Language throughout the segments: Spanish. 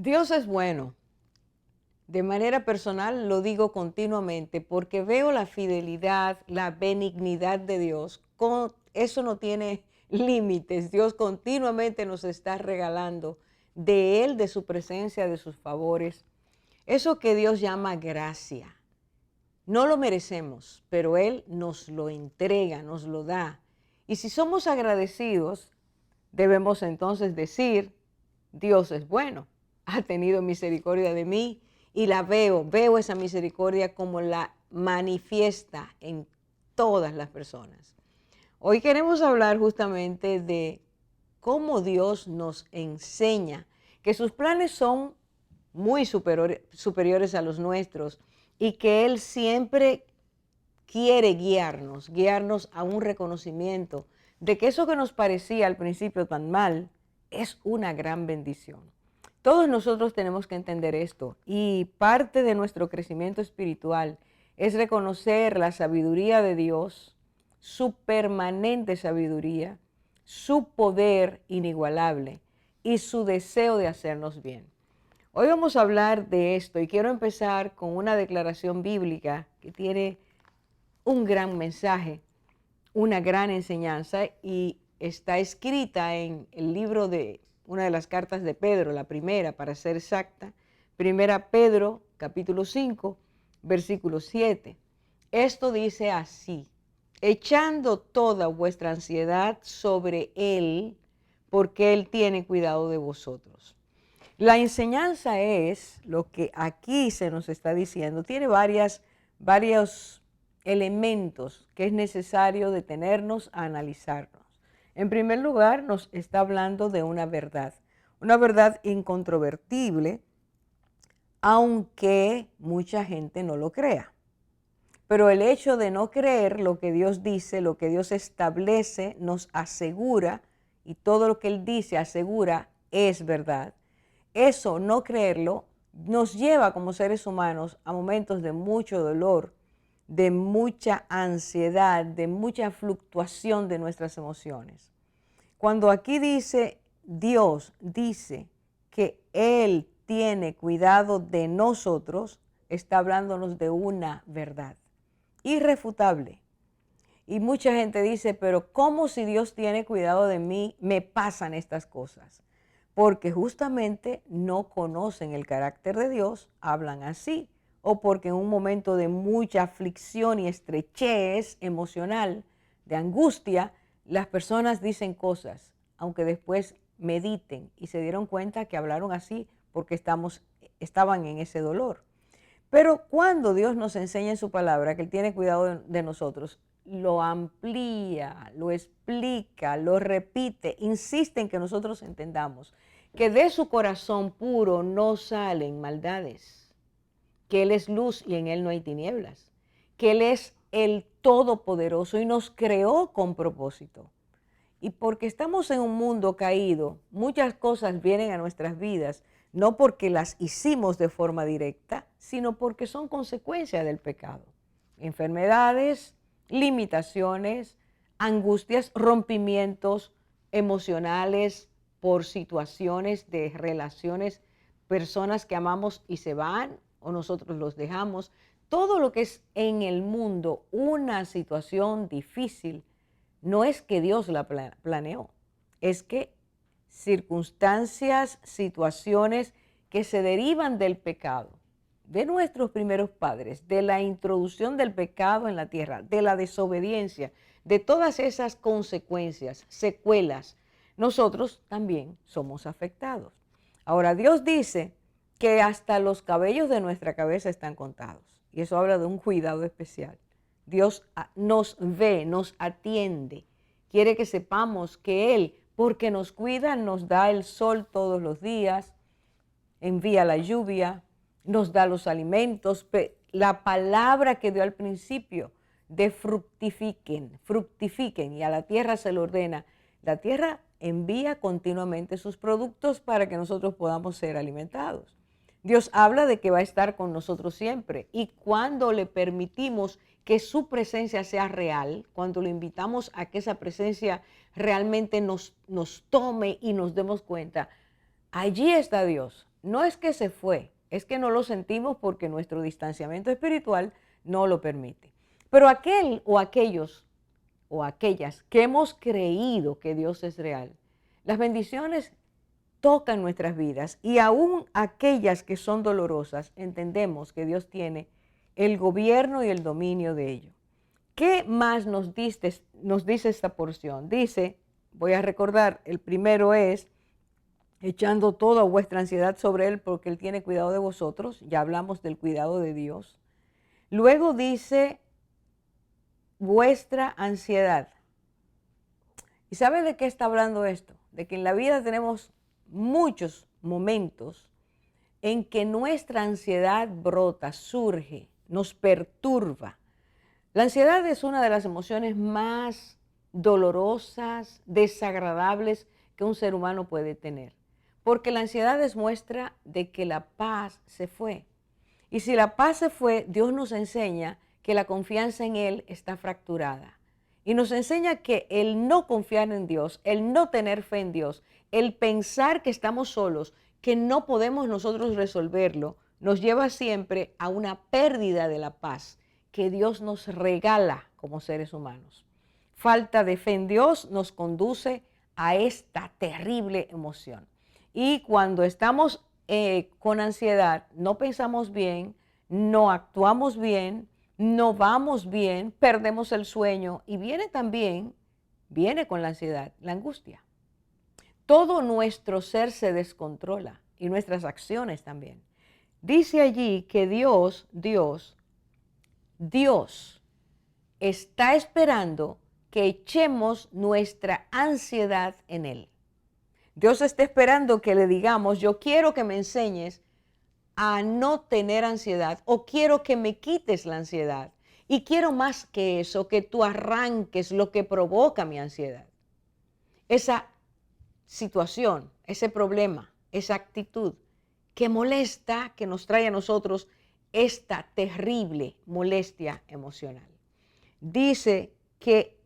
Dios es bueno. De manera personal lo digo continuamente porque veo la fidelidad, la benignidad de Dios. Eso no tiene límites. Dios continuamente nos está regalando de Él, de su presencia, de sus favores. Eso que Dios llama gracia. No lo merecemos, pero Él nos lo entrega, nos lo da. Y si somos agradecidos, debemos entonces decir, Dios es bueno, ha tenido misericordia de mí y la veo esa misericordia como la manifiesta en todas las personas. Hoy queremos hablar justamente de cómo Dios nos enseña que sus planes son muy superiores a los nuestros y que Él siempre quiere guiarnos a un reconocimiento de que eso que nos parecía al principio tan mal es una gran bendición. Todos nosotros tenemos que entender esto y parte de nuestro crecimiento espiritual es reconocer la sabiduría de Dios, su permanente sabiduría, su poder inigualable y su deseo de hacernos bien. Hoy vamos a hablar de esto y quiero empezar con una declaración bíblica que tiene un gran mensaje, una gran enseñanza y está escrita en el libro de una de las cartas de Pedro, la primera para ser exacta, primera Pedro capítulo 5, versículo 7. Esto dice así: echando toda vuestra ansiedad sobre Él, porque Él tiene cuidado de vosotros. La enseñanza es lo que aquí se nos está diciendo. Tiene varios elementos que es necesario detenernos a analizarnos. En primer lugar, nos está hablando de una verdad incontrovertible, aunque mucha gente no lo crea. Pero el hecho de no creer lo que Dios dice, lo que Dios establece, nos asegura, y todo lo que Él dice asegura es verdad. Eso, no creerlo, nos lleva como seres humanos a momentos de mucho dolor, de mucha ansiedad, de mucha fluctuación de nuestras emociones. Cuando aquí dice, Dios dice que Él tiene cuidado de nosotros, está hablándonos de una verdad irrefutable. Y mucha gente dice, pero ¿cómo si Dios tiene cuidado de mí me pasan estas cosas? Porque justamente no conocen el carácter de Dios, hablan así, o porque en un momento de mucha aflicción y estrechez emocional, de angustia, las personas dicen cosas, aunque después mediten y se dieron cuenta que hablaron así porque estaban en ese dolor. Pero cuando Dios nos enseña en su palabra que Él tiene cuidado de nosotros, lo amplía, lo explica, lo repite, insiste en que nosotros entendamos que de su corazón puro no salen maldades, que Él es luz y en Él no hay tinieblas, que Él es el Todopoderoso y nos creó con propósito. Y porque estamos en un mundo caído, muchas cosas vienen a nuestras vidas, no porque las hicimos de forma directa, sino porque son consecuencia del pecado. Enfermedades, limitaciones, angustias, rompimientos emocionales por situaciones de relaciones, personas que amamos y se van o nosotros los dejamos. Todo lo que es en el mundo una situación difícil, no es que Dios la planeó, es que circunstancias, situaciones que se derivan del pecado, de nuestros primeros padres, de la introducción del pecado en la tierra, de la desobediencia, de todas esas consecuencias, secuelas, nosotros también somos afectados. Ahora, Dios dice que hasta los cabellos de nuestra cabeza están contados, y eso habla de un cuidado especial. Dios nos ve, nos atiende, quiere que sepamos que Él, porque nos cuida, nos da el sol todos los días, envía la lluvia, nos da los alimentos. La palabra que dio al principio de fructifiquen, fructifiquen, y a la tierra se le ordena. La tierra envía continuamente sus productos para que nosotros podamos ser alimentados. Dios habla de que va a estar con nosotros siempre, y cuando le permitimos que su presencia sea real, cuando lo invitamos a que esa presencia realmente nos tome y nos demos cuenta, allí está Dios, no es que se fue, es que no lo sentimos porque nuestro distanciamiento espiritual no lo permite. Pero aquel o aquellos o aquellas que hemos creído que Dios es real, las bendiciones tocan nuestras vidas y aún aquellas que son dolorosas, entendemos que Dios tiene el gobierno y el dominio de ello. ¿Qué más nos dice esta porción? Dice, voy a recordar, el primero es, echando toda vuestra ansiedad sobre Él porque Él tiene cuidado de vosotros. Ya hablamos del cuidado de Dios. Luego dice, vuestra ansiedad. ¿Y sabe de qué está hablando esto? De que en la vida tenemos muchos momentos en que nuestra ansiedad brota, surge, nos perturba. La ansiedad es una de las emociones más dolorosas, desagradables que un ser humano puede tener, porque la ansiedad es muestra de que la paz se fue. Y si la paz se fue, Dios nos enseña que la confianza en Él está fracturada. Y nos enseña que el no confiar en Dios, el no tener fe en Dios, el pensar que estamos solos, que no podemos nosotros resolverlo, nos lleva siempre a una pérdida de la paz que Dios nos regala como seres humanos. Falta de fe en Dios nos conduce a esta terrible emoción. Y cuando estamos con ansiedad, no pensamos bien, no actuamos bien, no vamos bien, perdemos el sueño y viene con la ansiedad, la angustia. Todo nuestro ser se descontrola y nuestras acciones también. Dice allí que Dios está esperando que echemos nuestra ansiedad en Él. Dios está esperando que le digamos, yo quiero que me enseñes a no tener ansiedad o quiero que me quites la ansiedad. Y quiero más que eso, que tú arranques lo que provoca mi ansiedad. Esa situación, ese problema, esa actitud que molesta, que nos trae a nosotros esta terrible molestia emocional. Dice que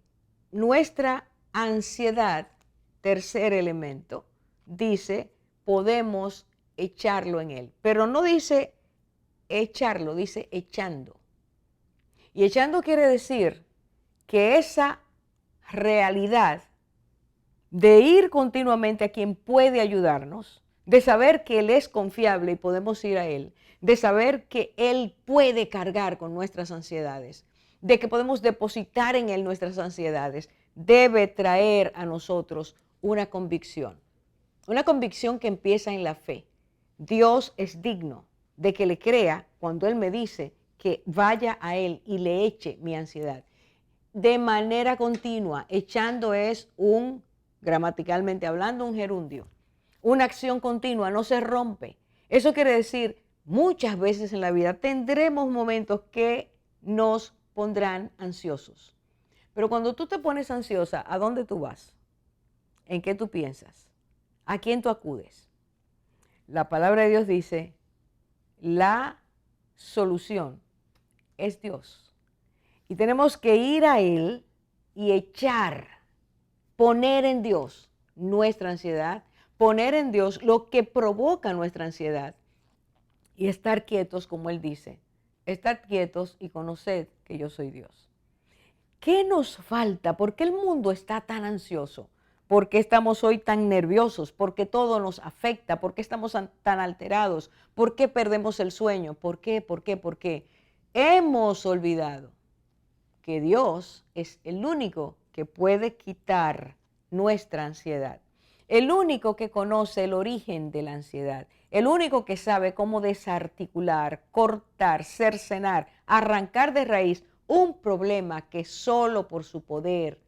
nuestra ansiedad, tercer elemento, dice, podemos echarlo en Él. Pero no dice echarlo, dice echando. Y echando quiere decir que esa realidad de ir continuamente a quien puede ayudarnos, de saber que Él es confiable y podemos ir a Él, de saber que Él puede cargar con nuestras ansiedades, de que podemos depositar en Él nuestras ansiedades, debe traer a nosotros una convicción que empieza en la fe. Dios es digno de que le crea cuando Él me dice que vaya a Él y le eche mi ansiedad. De manera continua, echando es gramaticalmente hablando, un gerundio. Una acción continua, no se rompe. Eso quiere decir, muchas veces en la vida tendremos momentos que nos pondrán ansiosos. Pero cuando tú te pones ansiosa, ¿a dónde tú vas? ¿En qué tú piensas? ¿A quién tú acudes? La palabra de Dios dice, la solución es Dios. Y tenemos que ir a Él y poner en Dios nuestra ansiedad, poner en Dios lo que provoca nuestra ansiedad y estar quietos, como Él dice, estar quietos y conoced que yo soy Dios. ¿Qué nos falta? ¿Por qué el mundo está tan ansioso? ¿Por qué estamos hoy tan nerviosos? ¿Por qué todo nos afecta? ¿Por qué estamos tan alterados? ¿Por qué perdemos el sueño? ¿Por qué? ¿Por qué? ¿Por qué? Hemos olvidado que Dios es el único que puede quitar nuestra ansiedad, el único que conoce el origen de la ansiedad, el único que sabe cómo desarticular, cortar, cercenar, arrancar de raíz un problema que solo por su poder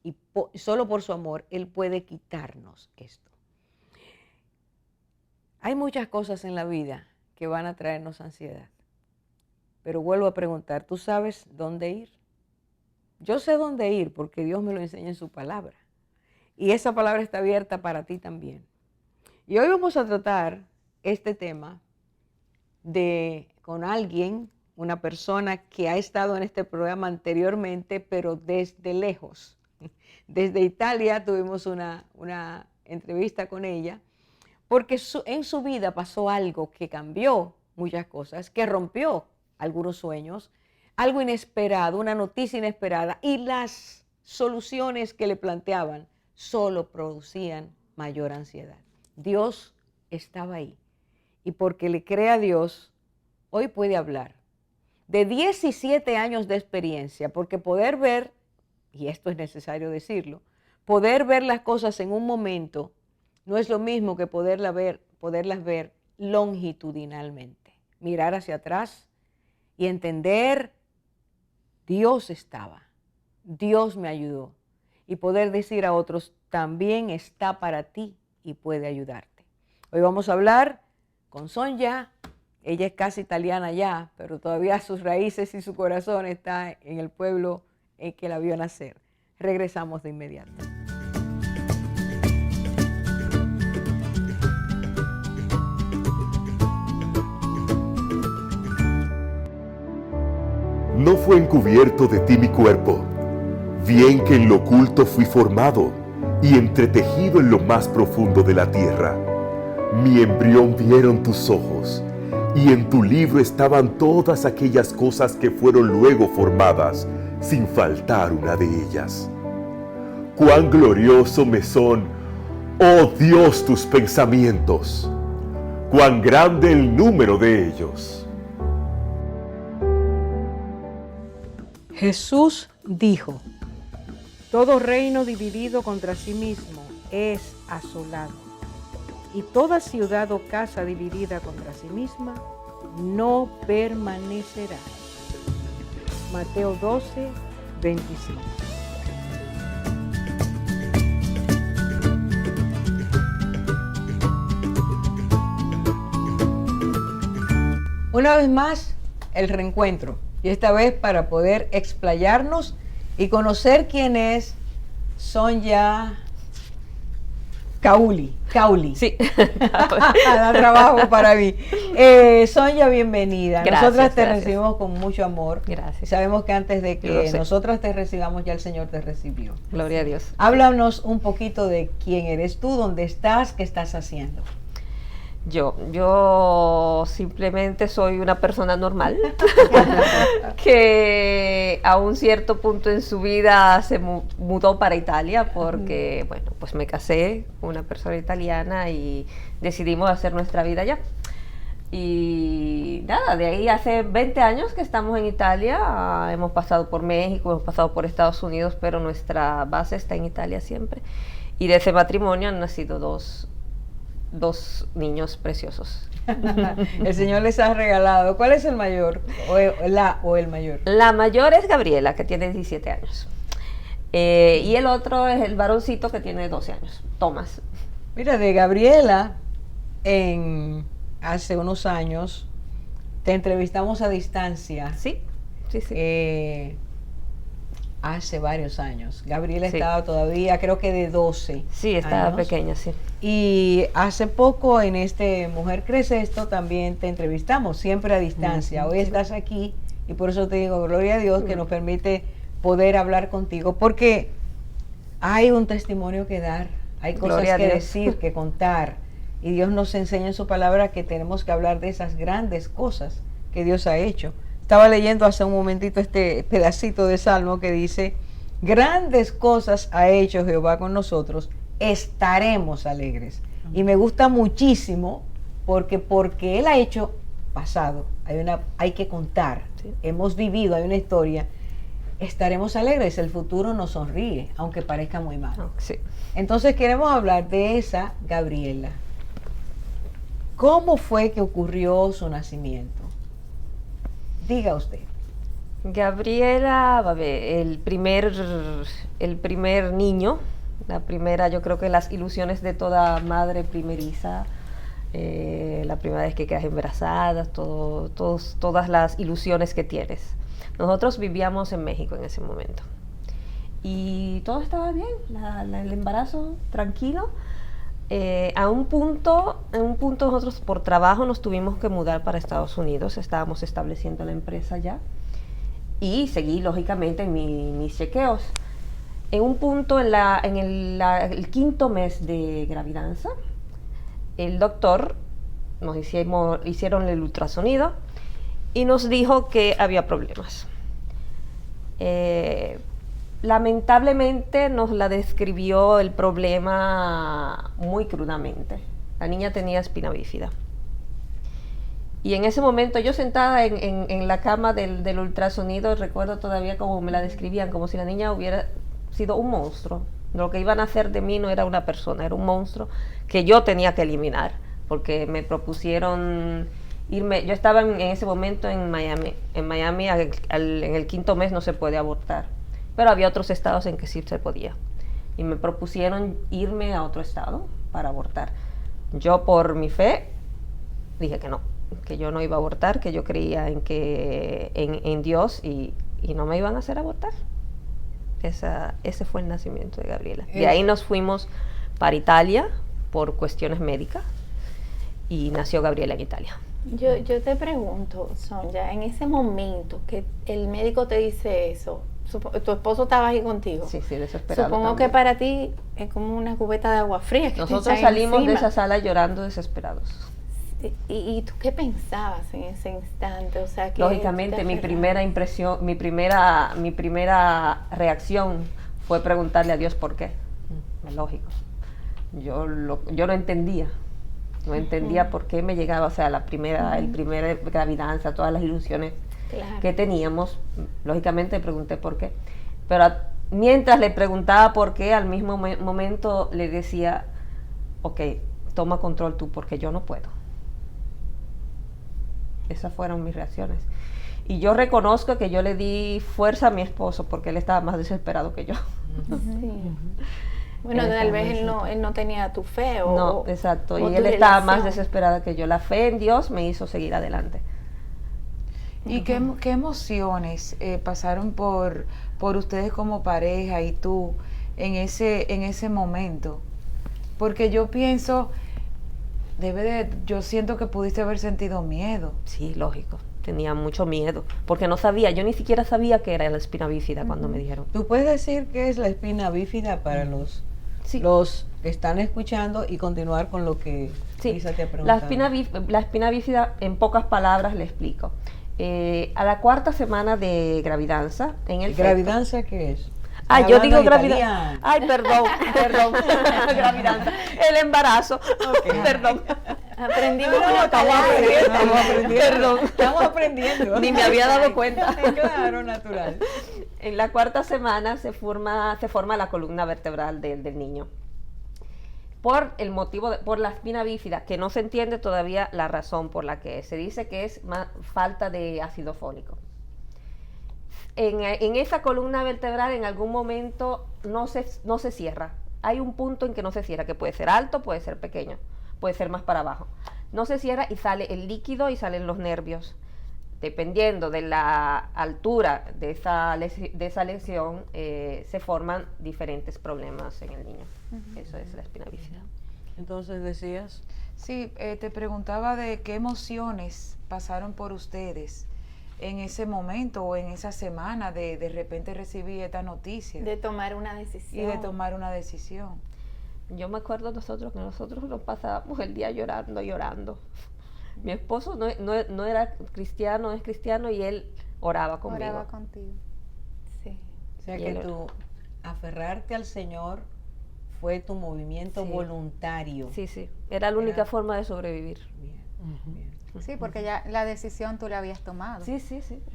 y solo por su amor Él puede quitarnos esto. Hay muchas cosas en la vida que van a traernos ansiedad, pero vuelvo a preguntar, ¿tú sabes dónde ir? Yo sé dónde ir porque Dios me lo enseña en su palabra. Y esa palabra está abierta para ti también. Y hoy vamos a tratar este tema con alguien, una persona que ha estado en este programa anteriormente, pero desde lejos. Desde Italia tuvimos una entrevista con ella, porque en su vida pasó algo que cambió muchas cosas, que rompió algunos sueños, algo inesperado, una noticia inesperada, y las soluciones que le planteaban solo producían mayor ansiedad. Dios estaba ahí, y porque le cree a Dios, hoy puede hablar de 17 años de experiencia, porque poder ver, y esto es necesario decirlo, poder ver las cosas en un momento no es lo mismo que poderlas ver longitudinalmente, mirar hacia atrás y entender, Dios estaba, Dios me ayudó, y poder decir a otros, también está para ti y puede ayudarte. Hoy vamos a hablar con Sonia. Ella es casi italiana ya, pero todavía sus raíces y su corazón está en el pueblo en que la vio nacer. Regresamos de inmediato. No fue encubierto de ti mi cuerpo, bien que en lo oculto fui formado y entretejido en lo más profundo de la tierra. Mi embrión vieron tus ojos, y en tu libro estaban todas aquellas cosas que fueron luego formadas, sin faltar una de ellas. Cuán glorioso me son, oh Dios, tus pensamientos, cuán grande el número de ellos. Jesús dijo, todo reino dividido contra sí mismo es asolado, y toda ciudad o casa dividida contra sí misma no permanecerá. Mateo 12, 25. Una vez más, el reencuentro. Y esta vez para poder explayarnos y conocer quién es Sonia Cauli. Sí. Da trabajo para mí. Sonia, bienvenida. Gracias, nosotras te gracias. recibimos con mucho amor. Gracias. Sabemos que antes de que nosotras te recibamos, ya el Señor te recibió. Gloria a Dios. Háblanos un poquito de quién eres tú, dónde estás, qué estás haciendo. Yo simplemente soy una persona normal que a un cierto punto en su vida se mudó para Italia porque, bueno, pues me casé con una persona italiana y decidimos hacer nuestra vida allá. Y nada, de ahí hace 20 años que estamos en Italia, hemos pasado por México, hemos pasado por Estados Unidos, pero nuestra base está en Italia siempre. Y de ese matrimonio han nacido dos niños preciosos. El Señor les ha regalado. ¿Cuál es el mayor? ¿O el mayor? La mayor es Gabriela, que tiene 17 años. Y el otro es el varoncito que tiene 12 años, Tomás. Mira, de Gabriela, hace unos años, te entrevistamos a distancia. Sí. Hace varios años. Gabriela estaba todavía, creo que de 12. Sí, estaba años. pequeña, sí. Y hace poco en Mujer Crece Esto también te entrevistamos, siempre a distancia. Hoy estás aquí y por eso te digo, gloria a Dios que nos permite poder hablar contigo, porque hay un testimonio que dar, hay cosas que decir, que contar. Y Dios nos enseña en su palabra que tenemos que hablar de esas grandes cosas que Dios ha hecho. Estaba leyendo hace un momentito este pedacito de Salmo que dice, grandes cosas ha hecho Jehová con nosotros, estaremos alegres. Y me gusta muchísimo porque Él ha hecho pasado, hay que contar, hemos vivido, hay una historia, estaremos alegres, el futuro nos sonríe, aunque parezca muy malo. Entonces queremos hablar de esa Gabriela. ¿Cómo fue que ocurrió su nacimiento? Diga usted. Gabriela, el primer niño, la primera, yo creo que las ilusiones de toda madre primeriza, la primera vez que quedas embarazada, todas las ilusiones que tienes. Nosotros vivíamos en México en ese momento y todo estaba bien, el embarazo tranquilo. En un punto nosotros por trabajo nos tuvimos que mudar para Estados Unidos, estábamos estableciendo la empresa allá y seguí lógicamente en mis chequeos. En un punto, en el quinto mes de gravidanza, el doctor nos hicieron el ultrasonido y nos dijo que había problemas. Lamentablemente nos la describió el problema muy crudamente. La niña tenía espina bífida. Y en ese momento yo sentada en la cama del ultrasonido, recuerdo todavía cómo me la describían, como si la niña hubiera sido un monstruo. Lo que iban a hacer de mí no era una persona, era un monstruo que yo tenía que eliminar, porque me propusieron irme. Yo estaba en ese momento en Miami. En Miami en el 5º mes no se puede abortar, pero había otros estados en que sí se podía. Y me propusieron irme a otro estado para abortar. Yo por mi fe dije que no, que yo no iba a abortar, que yo creía en Dios y no me iban a hacer abortar. Ese fue el nacimiento de Gabriela. De ahí nos fuimos para Italia por cuestiones médicas y nació Gabriela en Italia. Yo te pregunto, Sonia, en ese momento que el médico te dice eso, tu esposo estaba ahí contigo. Sí, desesperado. Supongo también. que para ti es como una cubeta de agua fría. Que Nosotros salimos de esa sala llorando desesperados. ¿Y tú qué pensabas en ese instante? O sea, que lógicamente mi primera impresión, mi primera reacción fue preguntarle a Dios por qué. Lógico. Yo no entendía. No entendía por qué me llegaba, o sea, el primer gravidanza, todas las ilusiones que teníamos. Lógicamente le pregunté por qué. Pero mientras le preguntaba por qué, al mismo momento le decía, ok, toma control tú porque yo no puedo. Esas fueron mis reacciones. Y yo reconozco que yo le di fuerza a mi esposo porque él estaba más desesperado que yo. Sí. Bueno, tal vez él no tenía tu fe. No, exacto. Y él estaba más desesperado que yo. La fe en Dios me hizo seguir adelante. ¿Y qué emociones pasaron por ustedes como pareja y tú en ese momento? Porque yo pienso, yo siento que pudiste haber sentido miedo. Sí, lógico. Tenía mucho miedo, porque no sabía, yo ni siquiera sabía que era la espina bífida cuando me dijeron. ¿Tú puedes decir qué es la espina bífida para los que están escuchando y continuar con lo que Lisa te ha preguntado? La espina bífida, en pocas palabras le explico. A la 4ª semana de gravidanza, en el ¿Gravidanza qué es? Yo digo gravidanza. Ay, perdón. Gravidanza. El embarazo. Okay. Perdón. Aprendimos estamos aprendiendo. Perdón. Estamos aprendiendo. Ni me había dado cuenta. Claro, natural. En la 4ª semana se forma la columna vertebral del niño. Por el motivo, por la espina bífida, que no se entiende todavía la razón por la que es. Se dice que es falta de ácido fólico. En esa columna vertebral en algún momento no se cierra. Hay un punto en que no se cierra, que puede ser alto, puede ser pequeño, puede ser más para abajo. No se cierra y sale el líquido y salen los nervios. Dependiendo de la altura de esa lesión, se forman diferentes problemas en el niño. Eso es la espina bífida. Entonces decías. Sí, te preguntaba de qué emociones pasaron por ustedes en ese momento o en esa semana de repente recibí esta noticia. De tomar una decisión. Yo me acuerdo que nosotros nos pasábamos el día llorando. Mi esposo no era cristiano, es cristiano y él oraba conmigo. Oraba contigo. Sí. O sea que tú aferrarte al Señor fue tu movimiento voluntario. Sí. Era la única forma de sobrevivir. Bien. Sí, porque ya la decisión tú la habías tomado. Sí.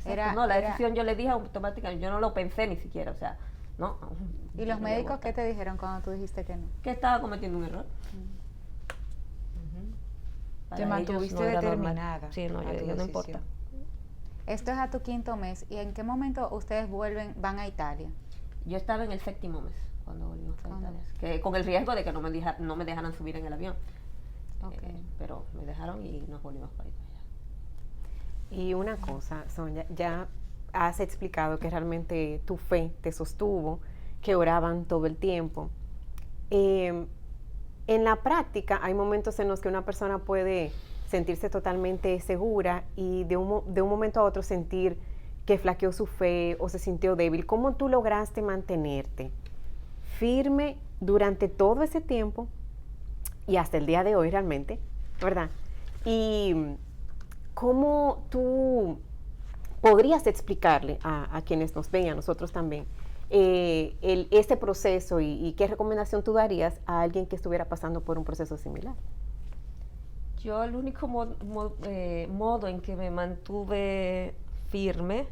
La decisión yo le dije automáticamente, yo no lo pensé ni siquiera, o sea, no. ¿Y los médicos qué te dijeron cuando tú dijiste que no? Que estaba cometiendo un error. Te mantuviste determinada. Sí, no, yo dije, no importa. Esto es a tu 5º mes. ¿Y en qué momento ustedes van a Italia? Yo estaba en el 7º mes cuando volvimos a Italia, que con el riesgo de que no me dejaran subir en el avión. Pero me dejaron y nos volvimos para Italia. Y una cosa, Sonia, ya has explicado que realmente tu fe te sostuvo, que oraban todo el tiempo. En la práctica hay momentos en los que una persona puede sentirse totalmente segura y de un momento a otro sentir que flaqueó su fe o se sintió débil. ¿Cómo tú lograste mantenerte firme durante todo ese tiempo y hasta el día de hoy realmente, ¿verdad? Y cómo tú podrías explicarle a quienes nos ven, a nosotros también, ese proceso y qué recomendación tú darías a alguien que estuviera pasando por un proceso similar. Yo el único modo en que me mantuve firme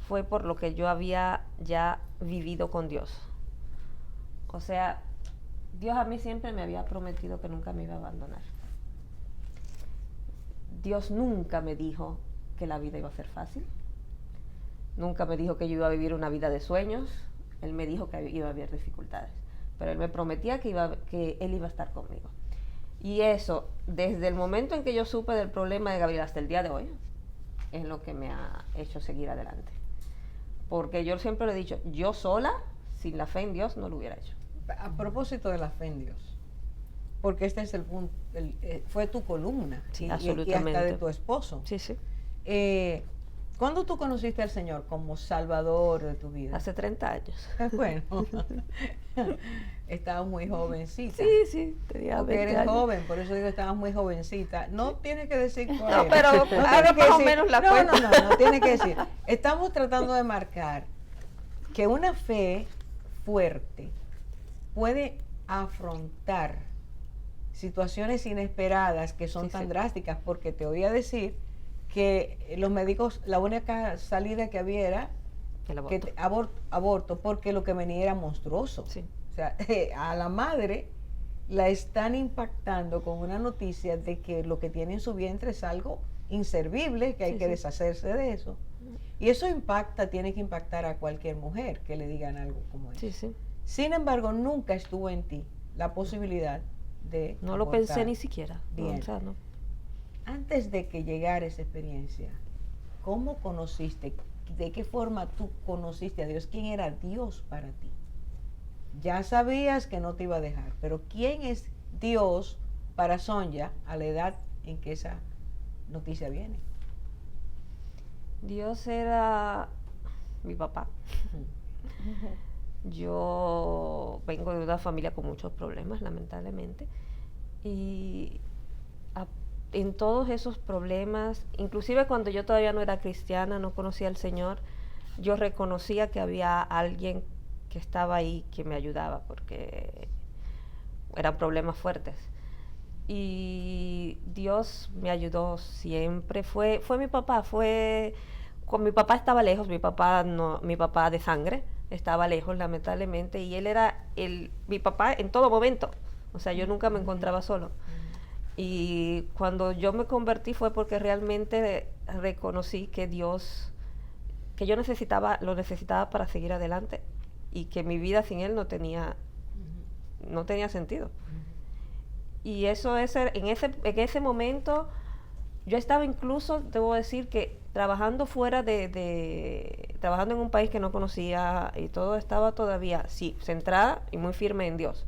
fue por lo que yo había ya vivido con Dios. O sea, Dios a mí siempre me había prometido que nunca me iba a abandonar. Dios nunca me dijo que la vida iba a ser fácil. Nunca me dijo que yo iba a vivir una vida de sueños. Él me dijo que iba a haber dificultades. Pero Él me prometía que Él iba a estar conmigo. Y eso, desde el momento en que yo supe del problema de Gabriela hasta el día de hoy, es lo que me ha hecho seguir adelante. Porque yo siempre le he dicho, yo sola, sin la fe en Dios, no lo hubiera hecho. A propósito de la fe en Dios, porque este es el punto, fue tu columna, Sí, y absolutamente. hasta de tu esposo. Sí, sí. ¿Cuándo tú conociste al Señor como Salvador de tu vida? Hace 30 años. Bueno, estabas muy jovencita. Sí, tenía Porque 20 eres años. joven, por eso digo estabas muy jovencita. No tienes que decir cuál No, es. pero No haga tienes que más o decir- menos la no, cuenta. no tiene que decir. Estamos tratando de marcar que una fe fuerte puede afrontar situaciones inesperadas que son Sí, tan sí. drásticas, porque te oía decir que los médicos, la única salida que había era El que aborto. aborto, porque lo que venía era monstruoso. Sí. O sea, a la madre la están impactando con una noticia de que lo que tiene en su vientre es algo inservible, que hay Sí, que sí. deshacerse de eso. Y eso tiene que impactar a cualquier mujer que le digan algo como eso. Sí, sí. Sin embargo, nunca estuvo en ti la posibilidad de No lo abortar. pensé ni siquiera. No, Bien. o sea, no. Antes de que llegara esa experiencia, ¿cómo conociste? ¿De qué forma tú conociste a Dios? ¿Quién era Dios para ti? Ya sabías que no te iba a dejar, pero ¿quién es Dios para Sonia a la edad en que esa noticia viene? Dios era mi papá. Yo vengo de una familia con muchos problemas, lamentablemente, y en todos esos problemas, inclusive cuando yo todavía no era cristiana, no conocía al Señor, yo reconocía que había alguien que estaba ahí que me ayudaba, porque eran problemas fuertes. Y Dios me ayudó siempre, fue mi papá, cuando mi papá estaba lejos, mi papá de sangre estaba lejos lamentablemente, y él era mi papá en todo momento, o sea, yo nunca me encontraba solo. Y cuando yo me convertí fue porque realmente reconocí que Dios, que yo lo necesitaba para seguir adelante, y que mi vida sin él no tenía sentido. Y eso es, en ese momento, yo estaba incluso, debo decir que trabajando trabajando en un país que no conocía y todo, estaba todavía, sí, centrada y muy firme en Dios,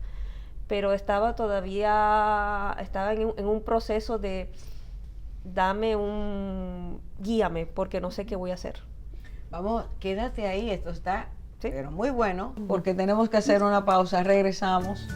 pero estaba en un proceso de guíame, porque no sé qué voy a hacer. Vamos, quédate ahí, esto está ¿Sí? pero muy bueno, porque tenemos que hacer una pausa, regresamos.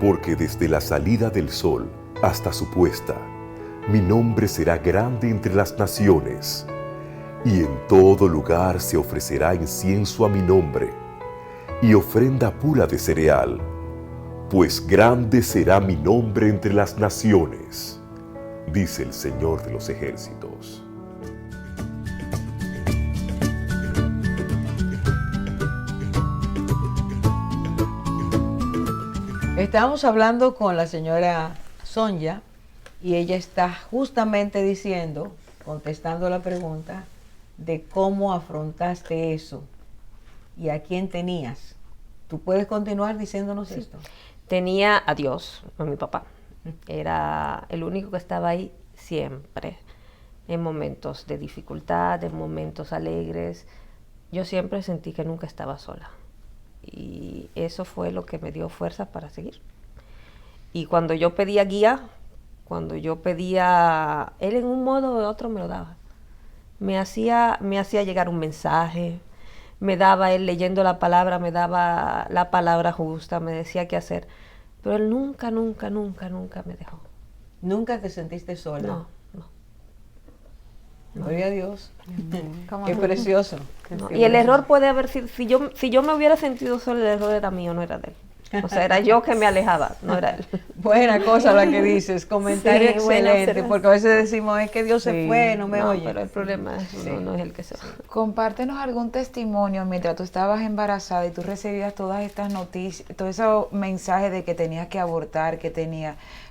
Porque desde la salida del sol hasta su puesta, mi nombre será grande entre las naciones, y en todo lugar se ofrecerá incienso a mi nombre, y ofrenda pura de cereal, pues grande será mi nombre entre las naciones, dice el Señor de los ejércitos. Estábamos hablando con la señora Sonia y ella está justamente diciendo, contestando la pregunta de cómo afrontaste eso y a quién tenías. ¿Tú puedes continuar diciéndonos esto? tenía a Dios, a mi papá. Era el único que estaba ahí siempre, en momentos de dificultad, en momentos alegres. Yo siempre sentí que nunca estaba sola. Y eso fue lo que me dio fuerzas para seguir. Y cuando yo pedía guía, cuando yo pedía, él en un modo u otro me lo daba. Me hacía llegar un mensaje, me daba él leyendo la palabra, me daba la palabra justa, me decía qué hacer. Pero él nunca, nunca, nunca, nunca me dejó. ¿Nunca te sentiste sola? No, no. Gloria a Dios. Como Qué tú. precioso. No, y el error puede haber sido, si yo me hubiera sentido sola, el error era mío, no era de él. O sea, era yo que me alejaba, no era él. Buena cosa la que dices, comentario Sí, buena excelente, observación. porque a veces decimos, es que Dios se Sí. fue, no me No, oye. pero el problema es uno, no es el que se va. Compártenos algún testimonio mientras tú estabas embarazada y tú recibías todas estas noticias, todos esos mensajes de que tenías que abortar,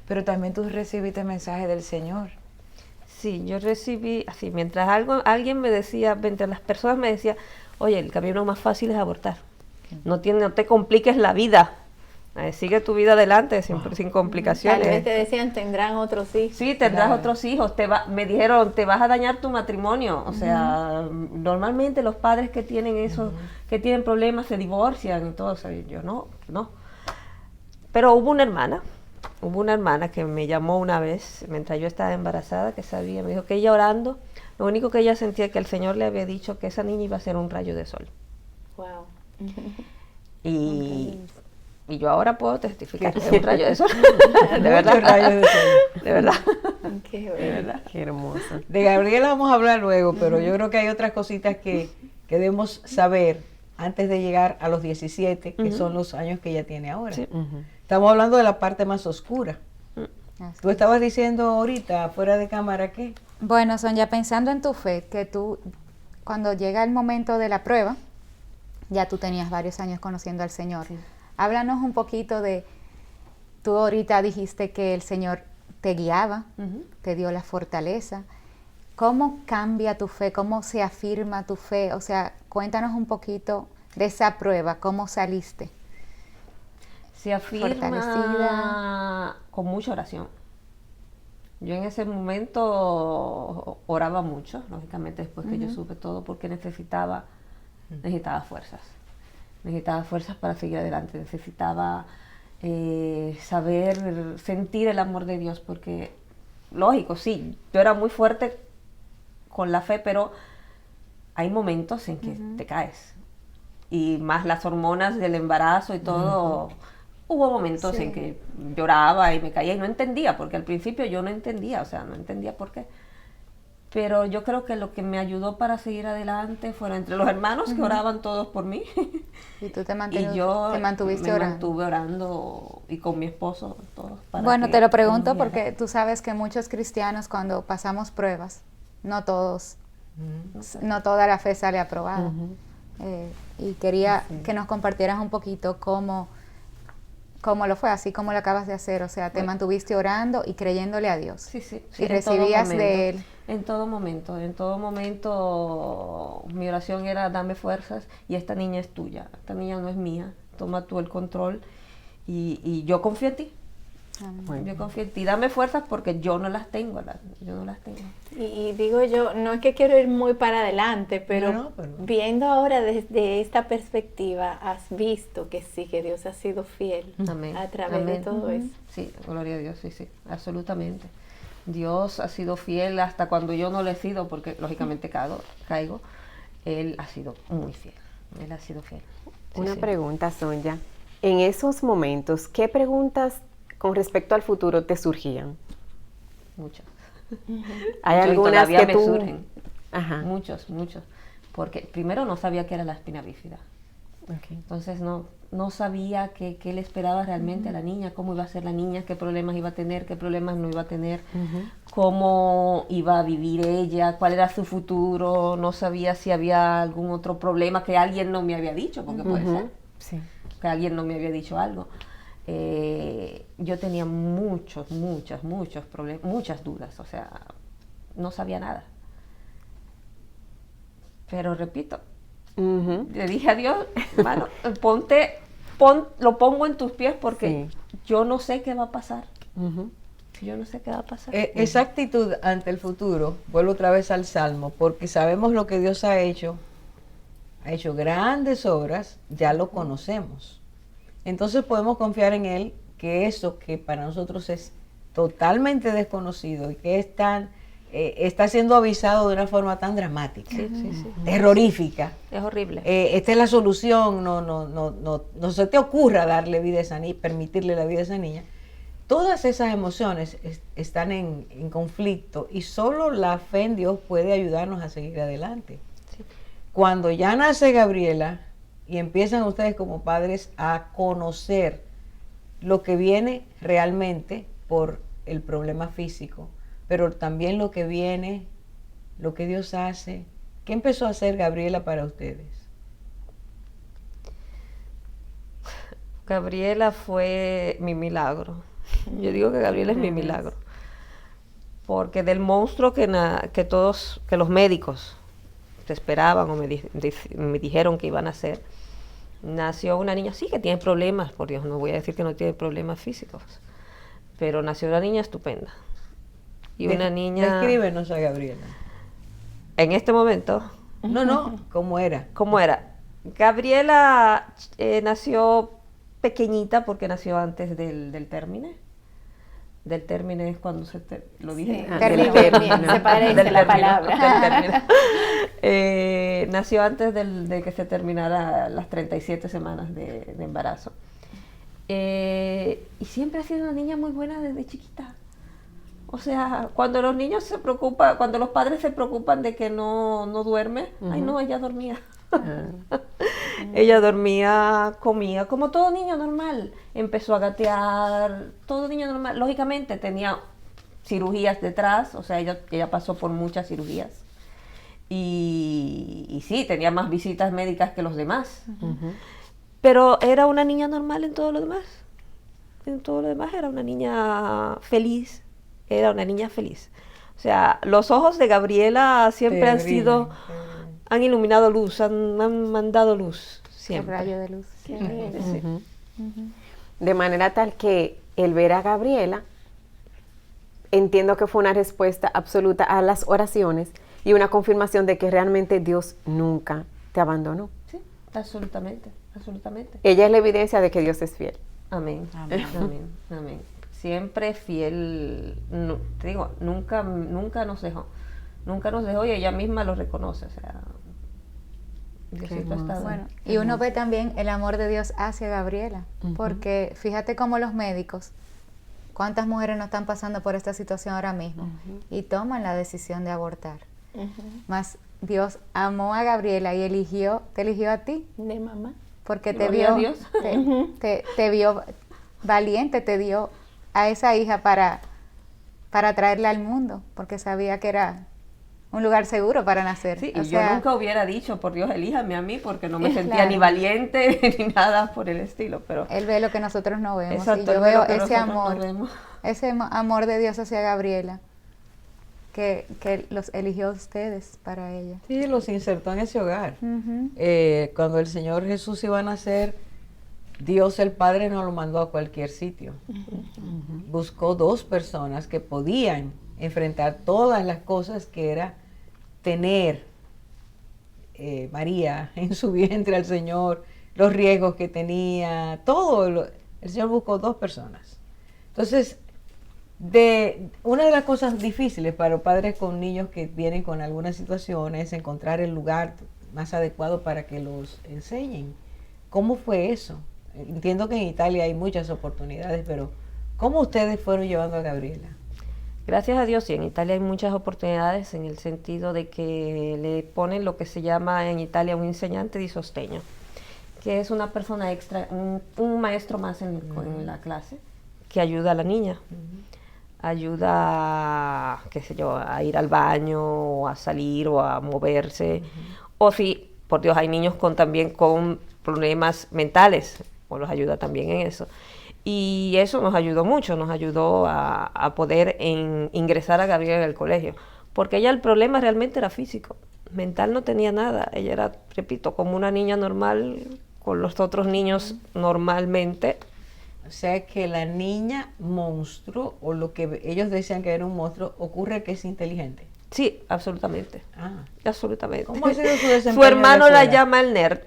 pero también tú recibiste mensajes del Señor. Sí, yo recibí, así, mientras alguien me decía, mientras las personas me decían, oye, el camino más fácil es abortar. No te compliques la vida. Sigue tu vida adelante sin Tal vez complicaciones. te decían, tendrán otros hijos. Sí, tendrás Claro. otros hijos. Me dijeron, te vas a dañar tu matrimonio. O sea, normalmente los padres que tienen eso, que tienen problemas, se divorcian y todo. O sea, yo no. Pero hubo una hermana que me llamó una vez, mientras yo estaba embarazada, que sabía, me dijo que ella orando, lo único que ella sentía que el Señor le había dicho que esa niña iba a ser un rayo de sol. Wow. Y yo ahora puedo testificar que es un rayo de sol. De Muchos verdad. rayos de sol. De verdad. Qué bello. Qué hermoso. De Gabriela vamos a hablar luego, pero yo creo que hay otras cositas que debemos saber antes de llegar a los 17, que son los años que ella tiene ahora. Sí. Estamos hablando de la parte más oscura. Así. Tú estabas diciendo ahorita, fuera de cámara, ¿qué? Bueno, Sonia, pensando en tu fe, que tú, cuando llega el momento de la prueba, ya tú tenías varios años conociendo al Señor. Háblanos un poquito tú ahorita dijiste que el Señor te guiaba, te dio la fortaleza. ¿Cómo cambia tu fe? ¿Cómo se afirma tu fe? O sea, cuéntanos un poquito de esa prueba, ¿cómo saliste? Se afirma Fortalecida. con mucha oración. Yo en ese momento oraba mucho, lógicamente después que yo supe todo, porque necesitaba fuerzas. Necesitaba fuerzas para seguir adelante, necesitaba saber, sentir el amor de Dios, porque, lógico, sí, yo era muy fuerte con la fe, pero hay momentos en que te caes. Y más las hormonas del embarazo y todo, hubo momentos en que lloraba y me caía y no entendía, porque al principio yo no entendía, o sea, no entendía por qué. Pero yo creo que lo que me ayudó para seguir adelante fueron entre los hermanos que oraban todos por mí. Y tú te Y yo mantuviste me orando. mantuve orando y con mi esposo todos. para Bueno, que te lo pregunto conviviera. porque tú sabes que muchos cristianos cuando pasamos pruebas, no todos, no toda la fe sale aprobada. Y quería que nos compartieras un poquito cómo lo fue, así como lo acabas de hacer. O sea, te mantuviste orando y creyéndole a Dios. Sí, sí, Y en todo recibías momento, de Él. En todo momento mi oración era dame fuerzas y esta niña es tuya, esta niña no es mía, toma tú el control y yo confío en ti. Yo confío en ti, dame fuerzas porque yo no las tengo, Y digo yo, no es que quiero ir muy para adelante, pero, No, pero- viendo ahora desde esta perspectiva, has visto que sí, que Dios ha sido fiel Amén. a través de Amén. todo eso. Sí, gloria a Dios, sí, absolutamente. Dios ha sido fiel hasta cuando yo no lo he sido, porque lógicamente caigo. Él ha sido muy fiel, Él ha sido fiel. Sí, Una sí. pregunta, Sonia. En esos momentos, ¿qué preguntas con respecto al futuro te surgían? Muchas. ¿Hay Muchos, y algunas todavía que me tú...? surgen. Ajá. Muchos. Porque primero no sabía qué era la espina bífida. Ok. Entonces no sabía qué le esperaba realmente a la niña, cómo iba a ser la niña, qué problemas iba a tener, qué problemas no iba a tener, cómo iba a vivir ella, cuál era su futuro, no sabía si había algún otro problema que alguien no me había dicho, porque puede ser Sí. que alguien no me había dicho algo. Yo tenía muchos problemas, muchas dudas, o sea, no sabía nada. Pero repito, le dije a Dios, hermano, lo pongo en tus pies porque yo no sé qué va a pasar. Yo no sé qué va a pasar. Esa actitud ante el futuro, vuelvo otra vez al Salmo, porque sabemos lo que Dios ha hecho grandes obras, ya lo conocemos. Entonces podemos confiar en Él, que eso que para nosotros es totalmente desconocido y que es tan, está siendo avisado de una forma tan dramática, terrorífica. Es horrible. Esta es la solución, no se te ocurra darle vida a esa niña, permitirle la vida a esa niña. Todas esas emociones están en conflicto y solo la fe en Dios puede ayudarnos a seguir adelante. Sí. Cuando ya nace Gabriela y empiezan ustedes como padres a conocer lo que viene realmente por el problema físico, pero también lo que viene, lo que Dios hace. ¿Qué empezó a hacer Gabriela para ustedes? Gabriela fue mi milagro. Yo digo que Gabriela es mi milagro. Porque del monstruo que los médicos se esperaban o me dijeron que iban a hacer, nació una niña, sí que tiene problemas, por Dios, no voy a decir que no tiene problemas físicos, pero nació una niña estupenda. Y una niña... Descríbenos a Gabriela. En este momento... No, ¿cómo era? ¿Cómo era? Gabriela nació pequeñita porque nació antes del término. Del término es cuando lo dije. Sí, del término, se parece Del la término, palabra. del término. Nació antes de que se terminara las 37 semanas de embarazo. Y siempre ha sido una niña muy buena desde chiquita. O sea, cuando los niños se preocupan, cuando los padres se preocupan de que no duerme, ay no, ella dormía. Ella dormía, comía, como todo niño normal. Empezó a gatear, todo niño normal. Lógicamente tenía cirugías detrás, o sea, ella pasó por muchas cirugías. Y sí, tenía más visitas médicas que los demás. Pero era una niña normal en todo lo demás. En todo lo demás era una niña feliz. Era una niña feliz. O sea, los ojos de Gabriela siempre han sido... Han iluminado luz, han mandado luz siempre. El rayo de luz. Sí. De manera tal que el ver a Gabriela, entiendo que fue una respuesta absoluta a las oraciones y una confirmación de que realmente Dios nunca te abandonó. Sí, absolutamente, absolutamente. Ella es la evidencia de que Dios es fiel. Amén, amén, amén. Siempre fiel, te digo, nunca nos dejó. Nunca nos dejó y ella misma lo reconoce, o sea, Diosito está bueno. Y uno ve también el amor de Dios hacia Gabriela, porque fíjate cómo los médicos, cuántas mujeres no están pasando por esta situación ahora mismo y toman la decisión de abortar. Más Dios amó a Gabriela y te eligió a ti. De mamá. Porque Gloria a Dios. te vio valiente, te dio a esa hija para traerla al mundo, porque sabía que era un lugar seguro para nacer. Sí, o y sea, yo nunca hubiera dicho, por Dios, elíjame a mí, porque no me sentía claro. ni valiente ni nada por el estilo, pero... Él ve lo que nosotros no vemos. Exacto, y yo él ve veo lo que ese nosotros no amor, vemos. ese amor de Dios hacia Gabriela, que los eligió a ustedes para ella. Sí, los insertó en ese hogar. Ujú. Cuando el Señor Jesús iba a nacer, Dios el Padre no lo mandó a cualquier sitio. Buscó dos personas que podían enfrentar todas las cosas que era tener María en su vientre al Señor, los riesgos que tenía, el Señor buscó dos personas. Entonces, una de las cosas difíciles para los padres con niños que vienen con algunas situaciones es encontrar el lugar más adecuado para que los enseñen. ¿Cómo fue eso? Entiendo que en Italia hay muchas oportunidades, pero ¿cómo ustedes fueron llevando a Gabriela? Gracias a Dios, sí, en Italia hay muchas oportunidades en el sentido de que le ponen lo que se llama en Italia un enseñante di sostegno, que es una persona extra, un maestro más en la clase, que ayuda a la niña. Ayuda, qué sé yo, a ir al baño, o a salir, o a moverse. O si, por Dios, hay niños también con problemas mentales, o los ayuda también en eso. Y eso nos ayudó mucho, nos ayudó a poder ingresar a Gabriela al colegio, porque ella el problema realmente era físico, mental no tenía nada, ella era, repito, como una niña normal, con los otros niños normalmente, O sea que la niña monstruo, o lo que ellos decían que era un monstruo, ocurre que es inteligente. Sí, absolutamente. Ah. Absolutamente. ¿Cómo ha sido su desempeño Su hermano en la la escuela? llama el nerd.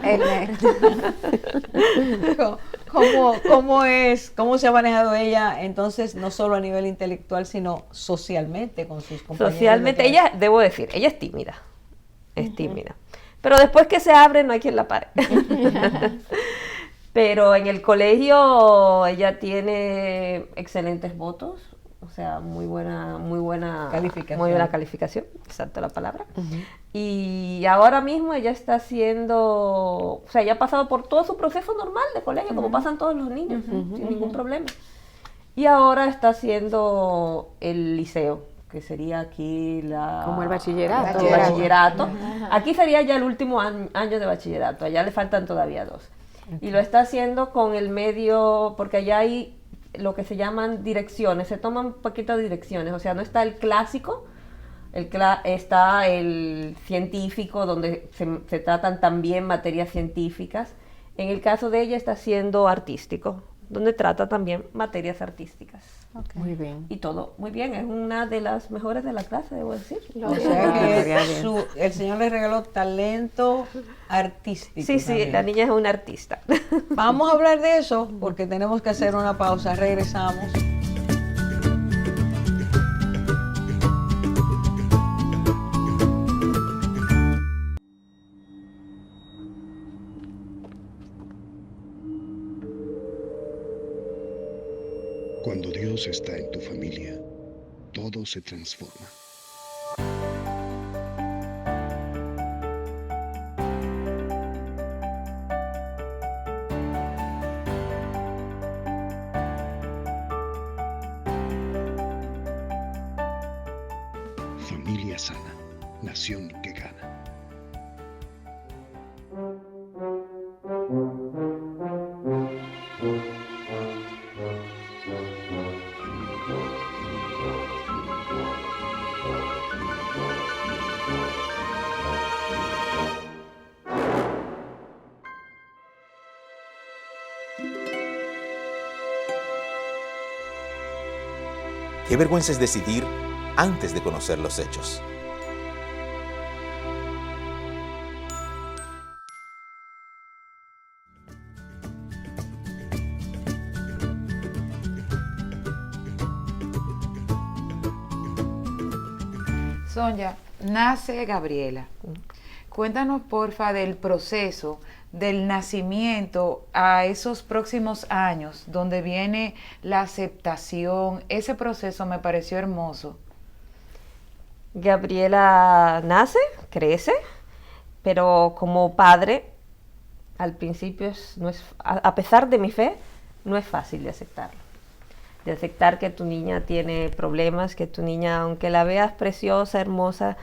El nerd. ¿Cómo se ha manejado ella entonces, no solo a nivel intelectual, sino socialmente con sus compañeros? Socialmente, de clase? ella, debo decir, ella es tímida. Es tímida. Pero después que se abre, no hay quien la pare. Pero en el colegio ella tiene excelentes votos, o sea, muy buena Calificación. muy buena calificación, exacto la palabra. Y ahora mismo ella está haciendo, o sea, ella ha pasado por todo su proceso normal de colegio, como pasan todos los niños, sin ningún problema. Y ahora está haciendo el liceo, que sería aquí Como el bachillerato. el bachillerato. Aquí sería ya el último año de bachillerato, allá le faltan todavía 2. Y lo está haciendo con el medio, porque allá hay lo que se llaman direcciones, se toman un poquito de direcciones, o sea, no está el clásico, está el científico, donde se tratan también materias científicas. En el caso de ella está siendo artístico, donde trata también materias artísticas. Muy bien. Y todo muy bien, es una de las mejores de la clase, debo decir. O sea Gloria a que Dios. el Señor le regaló talento artístico. Sí, sí, también. la niña es una artista. Vamos a hablar de eso porque tenemos que hacer una pausa. Regresamos. Cuando Dios está en tu familia, todo se transforma. Familia sana, nación que gana. Qué vergüenza es decidir antes de conocer los hechos. Sonia, nace Gabriela. Cuéntanos, porfa, del proceso del nacimiento a esos próximos años, donde viene la aceptación. Ese proceso me pareció hermoso. Gabriela nace, crece, pero como padre, al principio a pesar de mi fe, no es fácil de aceptarlo. De aceptar que tu niña tiene problemas, que tu niña, aunque la veas preciosa, hermosa,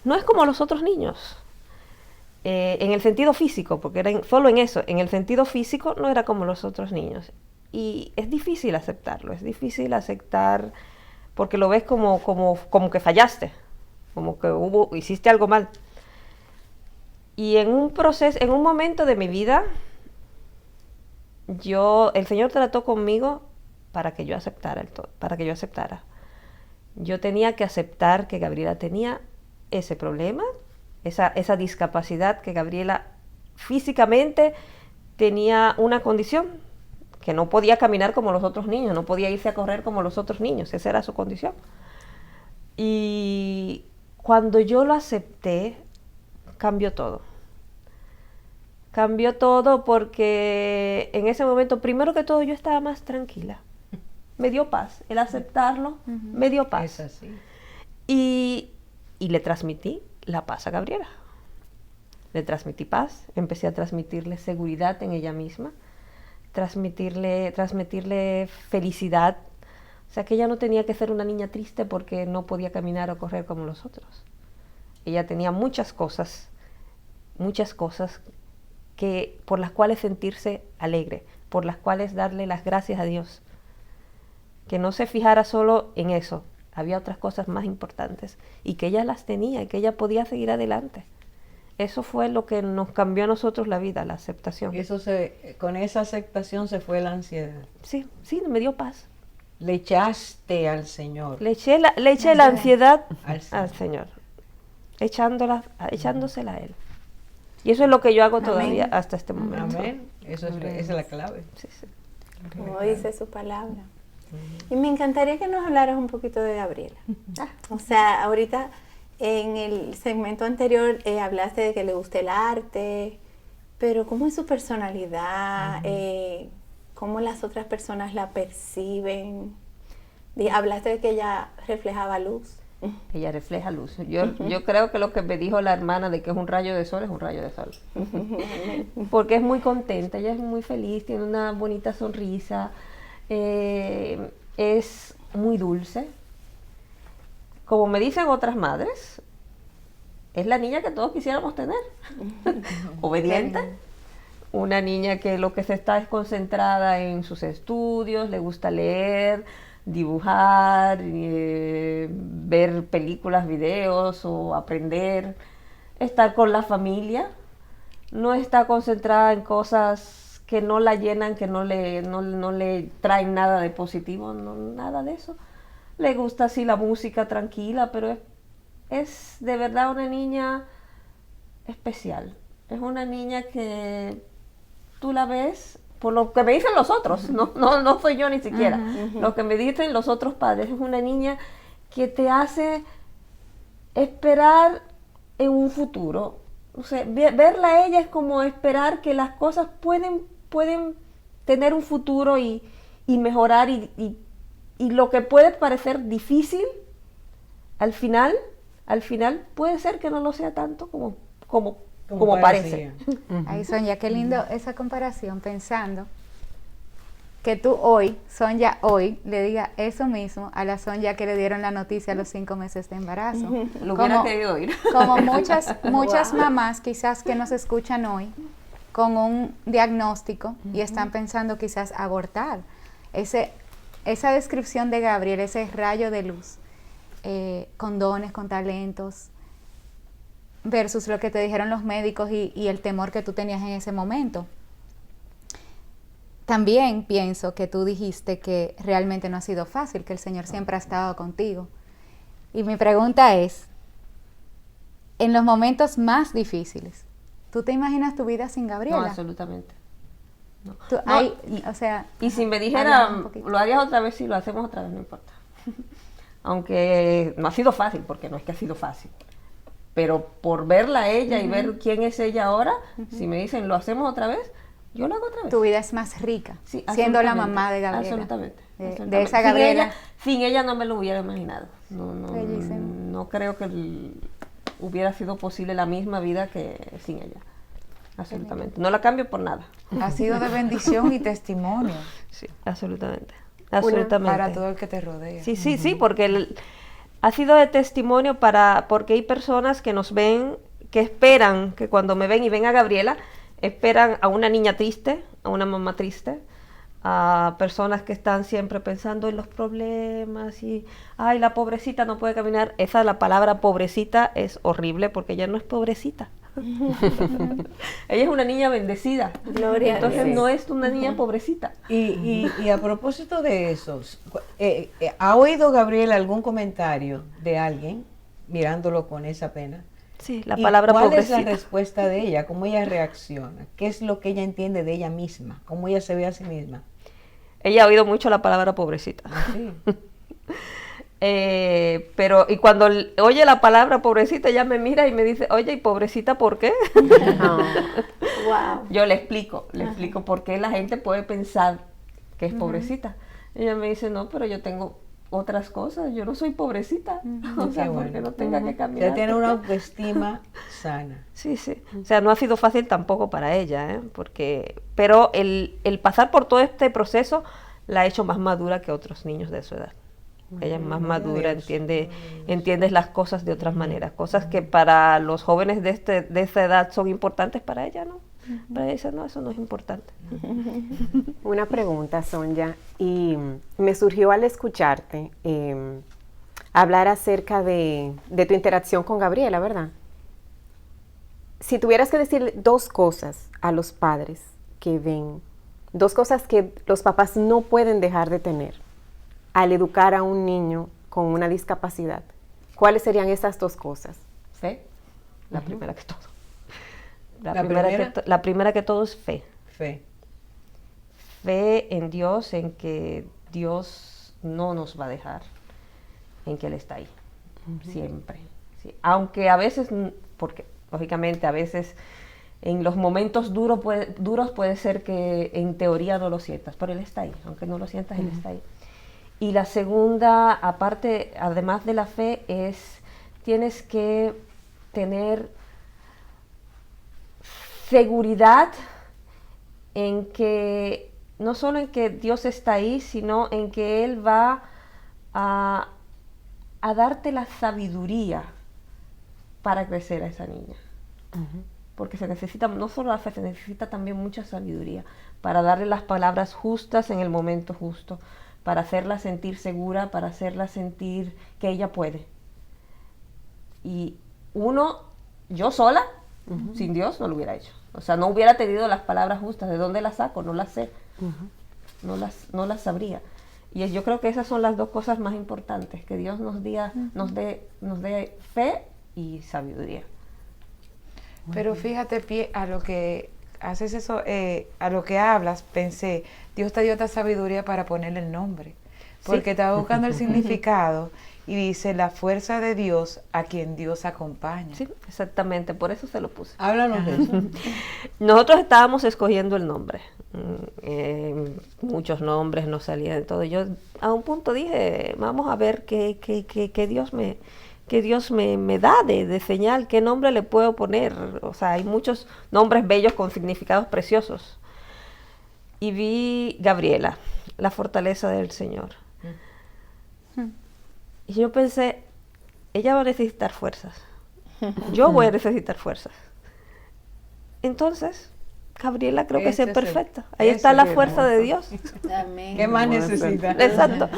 no es como los otros niños. En el sentido físico, porque era solo en eso, en el sentido físico no era como los otros niños. Y es difícil aceptarlo, es difícil aceptar porque lo ves como que fallaste, como que hiciste algo mal. Y en un proceso, en un momento de mi vida, el Señor trató conmigo para que yo aceptara. Yo tenía que aceptar que Gabriela tenía ese problema, esa discapacidad, que Gabriela físicamente tenía una condición, que no podía caminar como los otros niños, no podía irse a correr como los otros niños, esa era su condición. Y cuando yo lo acepté, cambió todo. Cambió todo porque en ese momento, primero que todo, yo estaba más tranquila. Me dio paz. El aceptarlo me dio paz. Es así. Y le transmití la paz a Gabriela. Le transmití paz, empecé a transmitirle seguridad en ella misma, transmitirle felicidad. O sea, que ella no tenía que ser una niña triste porque no podía caminar o correr como los otros. Ella tenía muchas cosas por las cuales sentirse alegre, por las cuales darle las gracias a Dios. Que no se fijara solo en eso, había otras cosas más importantes y que ella las tenía y que ella podía seguir adelante. Eso fue lo que nos cambió a nosotros la vida, la aceptación. Y con esa aceptación se fue la ansiedad. Sí, sí, me dio paz. Le echaste al Señor. Le eché la ansiedad Al al Señor, echándosela a Él. Y eso es lo que yo hago todavía hasta este momento. Amén. Esa es la clave. Sí, sí. Como dice su palabra. Y me encantaría que nos hablaras un poquito de Gabriela. O sea, ahorita en el segmento anterior hablaste de que le gusta el arte, pero ¿cómo es su personalidad? ¿Cómo las otras personas la perciben? Hablaste de que ella reflejaba luz. Ella refleja luz. Yo creo que lo que me dijo la hermana de que es un rayo de sol es un rayo de sol. Porque es muy contenta, ella es muy feliz, tiene una bonita sonrisa, es muy dulce. Como me dicen otras madres, es la niña que todos quisiéramos tener. Obediente. Una niña que lo que se está es concentrada en sus estudios, le gusta leer, dibujar, ver películas, videos o aprender, estar con la familia. No está concentrada en cosas que no la llenan, que no le traen nada de positivo, no, nada de eso. Le gusta así la música tranquila, pero es de verdad una niña especial. Es una niña que tú la ves, por lo que me dicen los otros, no soy yo ni siquiera, lo que me dicen los otros padres, es una niña que te hace esperar en un futuro. O sea, verla a ella es como esperar que las cosas pueden tener un futuro y mejorar y lo que puede parecer difícil, al final puede ser que no lo sea tanto como parece. Ay, Sonia, qué lindo esa comparación, pensando que tú hoy, Sonia hoy, le diga eso mismo a la Sonia que le dieron la noticia a los 5 meses de embarazo. Lo hubiera querido oír. Como muchas mamás quizás que nos escuchan hoy con un diagnóstico y están pensando quizás abortar. Esa descripción de Gabriel, ese rayo de luz, con dones, con talentos, versus lo que te dijeron los médicos y el temor que tú tenías en ese momento. También pienso que tú dijiste que realmente no ha sido fácil, que el Señor siempre ha estado contigo. Y mi pregunta es, en los momentos más difíciles, ¿tú te imaginas tu vida sin Gabriela? No, absolutamente. No. O sea, y si me dijera, lo harías otra vez, sí, lo hacemos otra vez, no importa. Aunque no ha sido fácil, porque no es que ha sido fácil. Pero por verla a ella y ver quién es ella ahora, si me dicen, lo hacemos otra vez, yo lo hago otra vez. Tu vida es más rica, sí, siendo la mamá de Gabriela. Absolutamente. De esa Gabriela. Sin ella no me lo hubiera imaginado. No creo que hubiera sido posible la misma vida que sin ella. Absolutamente. No la cambio por nada. Ha sido de bendición y testimonio. Sí, absolutamente. Absolutamente. Para todo el que te rodea. Sí, porque ha sido de testimonio porque hay personas que nos ven, que esperan, que cuando me ven y ven a Gabriela, esperan a una niña triste, a una mamá triste, a personas que están siempre pensando en los problemas y, ay, la pobrecita no puede caminar. La palabra pobrecita es horrible porque ella no es pobrecita. Ella es una niña bendecida. Gloria. Entonces no es una niña pobrecita. Y a propósito de eso, ¿ha oído Gabriela algún comentario de alguien mirándolo con esa pena? Sí, la palabra ¿Cuál pobrecita. es la respuesta de ella? ¿Cómo ella reacciona? ¿Qué es lo que ella entiende de ella misma? ¿Cómo ella se ve a sí misma? Ella ha oído mucho la palabra pobrecita. Sí. Pero y cuando oye la palabra pobrecita, ella me mira y me dice, oye, ¿y pobrecita por qué? Wow. Yo le explico por qué la gente puede pensar que es pobrecita. Ella me dice, no, pero yo tengo otras cosas, yo no soy pobrecita, o sea, porque no tenga que caminar. Ya tiene una autoestima sana. Sí, o sea, no ha sido fácil tampoco para ella, pero el pasar por todo este proceso la ha hecho más madura que otros niños de su edad. Ella es más madura, entiende las cosas de otras maneras, cosas que para los jóvenes de esa edad son importantes, para ella no. Para ella dice, no, eso no es importante. Una pregunta, Sonia, y me surgió al escucharte hablar acerca de tu interacción con Gabriela, ¿verdad? si tuvieras que decir dos cosas a los padres que ven, dos cosas que los papás no pueden dejar de tener al educar a un niño con una discapacidad, ¿cuáles serían esas dos cosas? Fe, la primera que todo. ¿La La primera que todo es fe. Fe. Fe en Dios, en que Dios no nos va a dejar, en que Él está ahí, siempre. Sí. Aunque a veces, porque lógicamente a veces en los momentos duros puede ser que en teoría no lo sientas, pero Él está ahí, aunque no lo sientas, Él está ahí. Y la segunda, aparte, además de la fe, es tienes que tener seguridad en que, no solo en que Dios está ahí, sino en que Él va a darte la sabiduría para crecer a esa niña. Porque se necesita, no solo la fe, se necesita también mucha sabiduría para darle las palabras justas en el momento justo, para hacerla sentir segura, para hacerla sentir que ella puede. Y yo sola, sin Dios, no lo hubiera hecho. O sea, no hubiera tenido las palabras justas. ¿De dónde las saco? No las sé. No las sabría. Y yo creo que esas son las dos cosas más importantes, que Dios nos dé fe y sabiduría. Pero fíjate, a lo que haces eso, a lo que hablas, pensé, Dios te dio esta sabiduría para ponerle el nombre, porque estaba buscando el significado y dice la fuerza de Dios a quien Dios acompaña. Sí, exactamente, por eso se lo puse. Háblanos de eso. Nosotros estábamos escogiendo el nombre. Muchos nombres nos salían de todo. Yo a un punto dije, vamos a ver qué Dios me da de señal, qué nombre le puedo poner. O sea, hay muchos nombres bellos con significados preciosos. Y vi Gabriela, la fortaleza del Señor. Y yo pensé, ella va a necesitar fuerzas. Yo voy a necesitar fuerzas. Entonces, Gabriela creo que es perfecta. Ahí está la fuerza de Dios. Amén. ¿Qué más necesita? Exacto.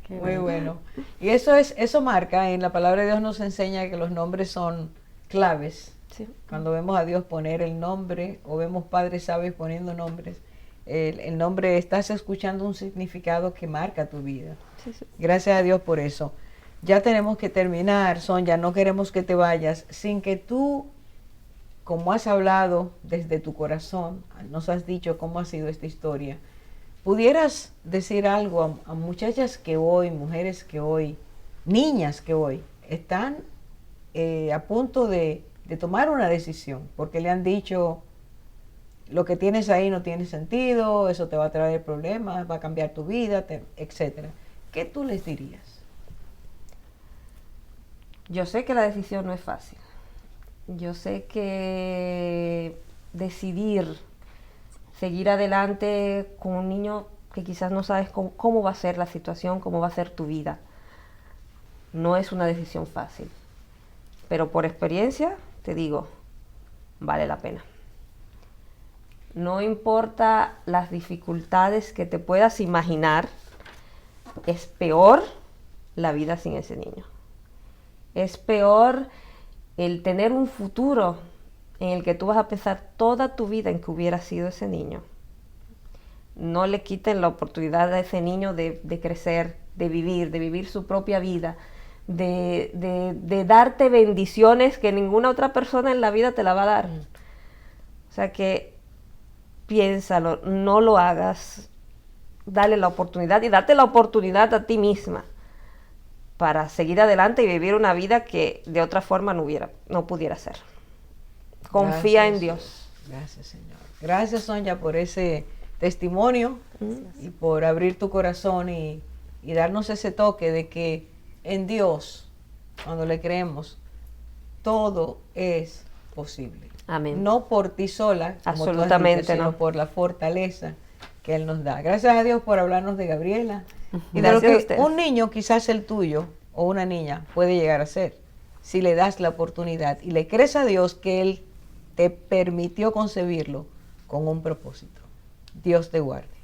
Muy bueno. Y eso marca, en la palabra de Dios nos enseña que los nombres son claves. Sí. Cuando vemos a Dios poner el nombre, o vemos padres sabios poniendo nombres, el nombre, estás escuchando un significado que marca tu vida. Sí, sí. Gracias a Dios por eso. Ya tenemos que terminar, Sonia, no queremos que te vayas sin que tú, como has hablado desde tu corazón, nos has dicho cómo ha sido esta historia, pudieras decir algo a muchachas que hoy, mujeres que hoy, niñas que hoy están a punto de tomar una decisión, porque le han dicho, lo que tienes ahí no tiene sentido, eso te va a traer problemas, va a cambiar tu vida, etcétera. ¿Qué tú les dirías? Yo sé que la decisión no es fácil. Yo sé que decidir seguir adelante con un niño que quizás no sabes cómo va a ser la situación, cómo va a ser tu vida, no es una decisión fácil. Pero por experiencia te digo, vale la pena. No importa las dificultades que te puedas imaginar, es peor la vida sin ese niño. Es peor el tener un futuro en el que tú vas a pensar toda tu vida en que hubiera sido ese niño. No le quiten la oportunidad a ese niño de crecer, de vivir su propia vida, de darte bendiciones que ninguna otra persona en la vida te la va a dar. O sea que piénsalo, no lo hagas, dale la oportunidad y date la oportunidad a ti misma para seguir adelante y vivir una vida que de otra forma no pudiera ser. Confía en Dios. Gracias, Señor. Gracias, Sonia, por ese testimonio y por abrir tu corazón y darnos ese toque de que en Dios, cuando le creemos, todo es posible. Amén. No por ti sola, como absolutamente tú has dicho, sino por la fortaleza que Él nos da. Gracias a Dios por hablarnos de Gabriela y de lo que un niño, quizás el tuyo o una niña, puede llegar a ser, si le das la oportunidad y le crees a Dios que Él te permitió concebirlo con un propósito. Dios te guarde.